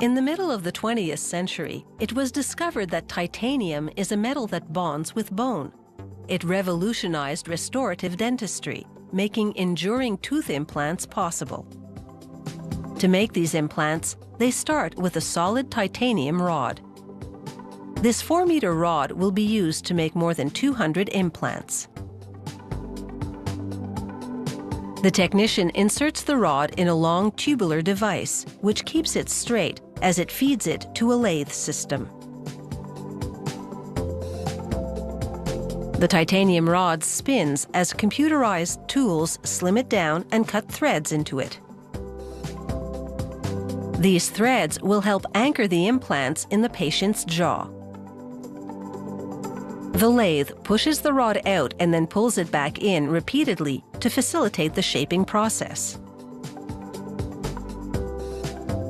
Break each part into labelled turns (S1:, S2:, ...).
S1: In the middle of the 20th century, it was discovered that titanium is a metal that bonds with bone. It revolutionized restorative dentistry, making enduring tooth implants possible. To make these implants, they start with a solid titanium rod. This 4-meter rod will be used to make more than 200 implants. The technician inserts the rod in a long tubular device, which keeps it straight as it feeds it to a lathe system. The titanium rod spins as computerized tools slim it down and cut threads into it. These threads will help anchor the implants in the patient's jaw. The lathe pushes the rod out and then pulls it back in repeatedly to facilitate the shaping process.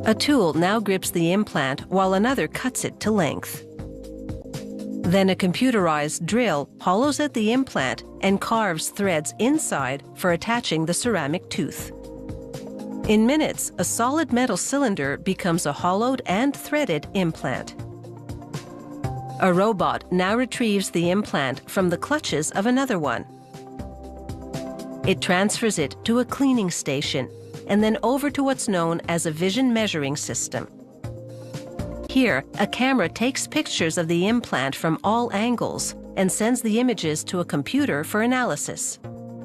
S1: A tool now grips the implant while another cuts it to length. Then a computerized drill hollows out the implant and carves threads inside for attaching the ceramic tooth. In minutes, a solid metal cylinder becomes a hollowed and threaded implant. A robot now retrieves the implant from the clutches of another one. It transfers it to a cleaning station and then over to what's known as a vision measuring system. Here, a camera takes pictures of the implant from all angles and sends the images to a computer for analysis.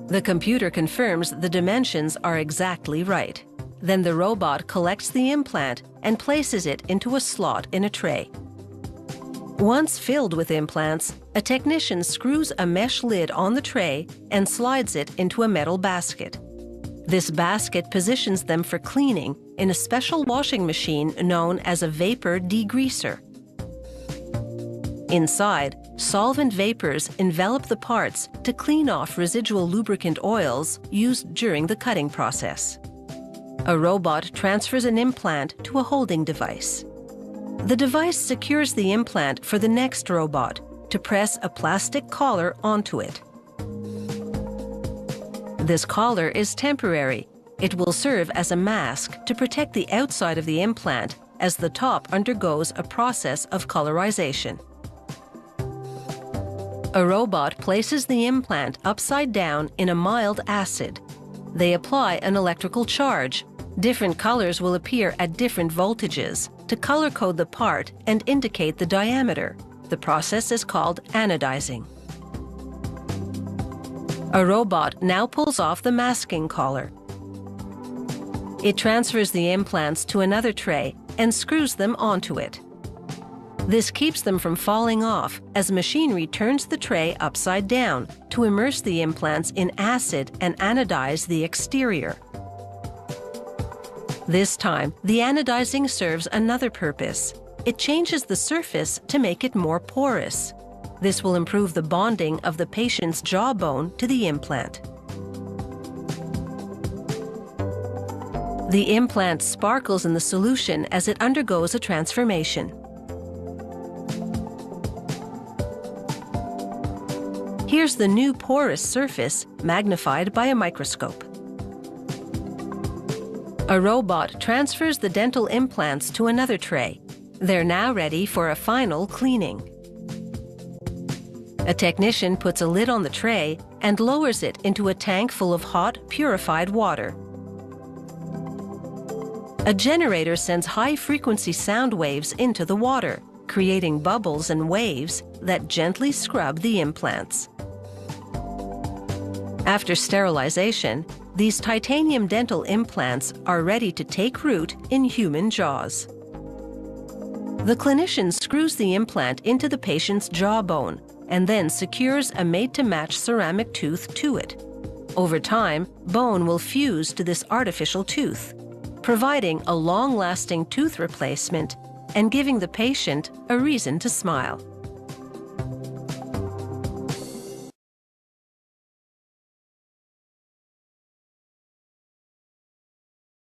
S1: The computer confirms the dimensions are exactly right. Then the robot collects the implant and places it into a slot in a tray. Once filled with implants, a technician screws a mesh lid on the tray and slides it into a metal basket. This basket positions them for cleaning in a special washing machine known as a vapor degreaser. Inside, solvent vapors envelop the parts to clean off residual lubricant oils used during the cutting process. A robot transfers an implant to a holding device. The device secures the implant for the next robot to press a plastic collar onto it. This collar is temporary. It will serve as a mask to protect the outside of the implant as the top undergoes a process of colorization. A robot places the implant upside down in a mild acid. They apply an electrical charge. Different colors will appear at different voltages to color code the part and indicate the diameter. The process is called anodizing. A robot now pulls off the masking collar. It transfers the implants to another tray and screws them onto it. This keeps them from falling off as machinery turns the tray upside down to immerse the implants in acid and anodize the exterior. This time, the anodizing serves another purpose. It changes the surface to make it more porous. This will improve the bonding of the patient's jawbone to the implant. The implant sparkles in the solution as it undergoes a transformation. Here's the new porous surface magnified by a microscope. A robot transfers the dental implants to another tray. They're now ready for a final cleaning. A technician puts a lid on the tray and lowers it into a tank full of hot, purified water. A generator sends high-frequency sound waves into the water, creating bubbles and waves that gently scrub the implants. After sterilization, these titanium dental implants are ready to take root in human jaws. The clinician screws the implant into the patient's jawbone and then secures a made-to-match ceramic tooth to it. Over time, bone will fuse to this artificial tooth, providing a long-lasting tooth replacement and giving the patient a reason to smile.